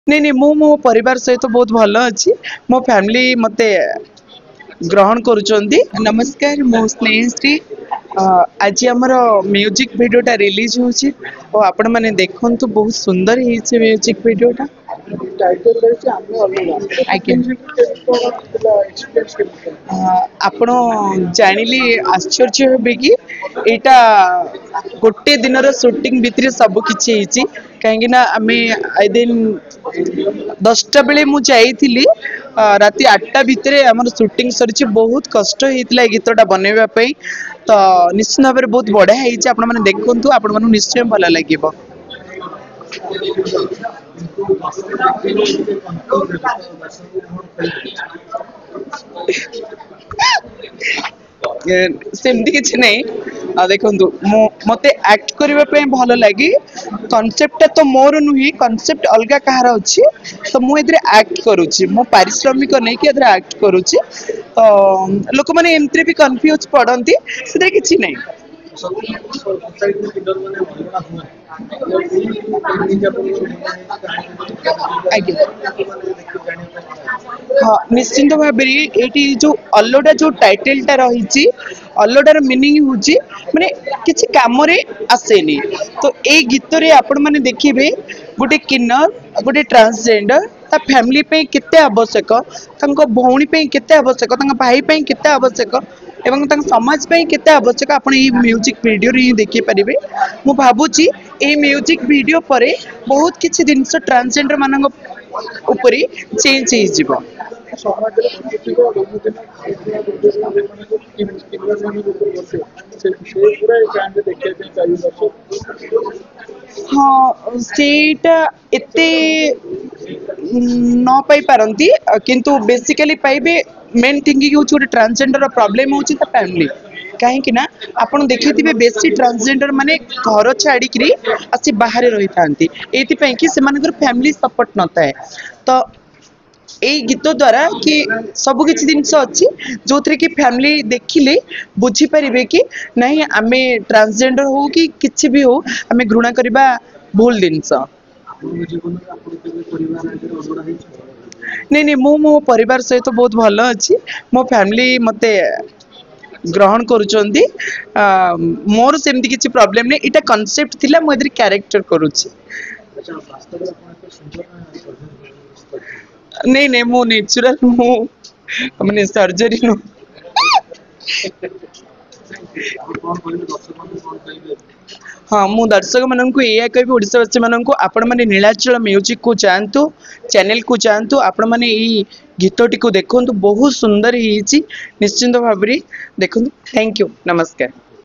नहीं नहीं मो परिवार सहित बहुत भल अच्छी मो फैमिली मते ग्रहण करुचंदी। नमस्कार मो स्नेहश्री। आज आमर म्यूजिक वीडियोटा रिलीज होची और आपण माने देखंतु बहुत सुंदर हिचे म्यूजिक वीडियोटा। आपण जानिली आश्चर्य हेबे कि एटा गोटे दिन शूटिंग भितर सब किछि कहीं ना आमे आई दिन 10टा बेले मु जाइथिली राति 8टा भितर आम शूटिंग सरी बहुत कष्ट होता गीतटा बनैबा तो निश्चित भाव में बहुत बढ़िया होती आपण मैंने देखु आपण मन निश्चय भल लगे। सेमती किसी नहीं देखु मत एक्ट करने भल लगे कनसेप्टा तो मोर नुहे कनसेप्ट अलग कहार अच्छी तो मुझे एक्ट करुच्ची मो पारिश्रमिक नहीं कि एक्ट करुच्ची तो लोक मैंने एमती भी कन्फ्यूज पड़ती से किसी नहीं। हाँ निश्चिंत भाव ये जो अल्लोडा जो टाइटलटा रही अल्लोडार मिनिंग हूँ माने किसी काम आसेनी तो ये गीत रे आपण मैंने देखिए गोटे किन्नर गोटे ट्रांसजेंडर ता फैमिली पे केते आवश्यक भौणी पे केते आवश्यक भाई पे केते आवश्यक एवं समाज पे केते आवश्यक आपण ये म्यूजिक वीडियो रे देखि परिबे। मु भाबुची ए म्यूजिक वीडियो परे बहुत किछि जिनस ट्रांसजेंडर मानन ऊपरी चेंज हो जिवो। हाँ सेटा एते न पाई पारंती किंतु बेसिकली पाइबे मेन थिंकिंग होची गोटे ट्रांसजेंडर प्रॉब्लम होची त फैमिली कहीं ना आपन देखिथिबे बेसी ट्रांसजेंडर माने घर छाड़ी आसी बाहर रही थांती एति पई कि से मानकर फैमिली सपोर्ट नता है तो यही गीत द्वारा कि सब किसी जिनस अच्छी जो थे कि फैमिली देखिले बुझी पारे कि नहीं आमे ट्रांसजेंडर हो कि किसी भी हो आमे घृणा करबा भूल जिनस। नहीं नहीं मो परिवार सहित बहुत भल अच्छी मो फैमिली मते ग्रहण करुचंदी। मोर सेमती किसी प्रॉब्लम नहीं इटा कॉन्सेप्ट थिला मो इधर कैरेक्टर करूची। नहीं नहीं मो नेचुरल मो मैंने सर्जरी नो। हाँ मु दर्शक मानक या कह ओडावासी मानक आपण मैंने नीलाचल म्यूजिक को जातु चैनल को जातु आपण मैंने ये गीतटी को देखु बहुत सुंदर ही निश्चिंत भाव देखु। थैंक यू नमस्कार।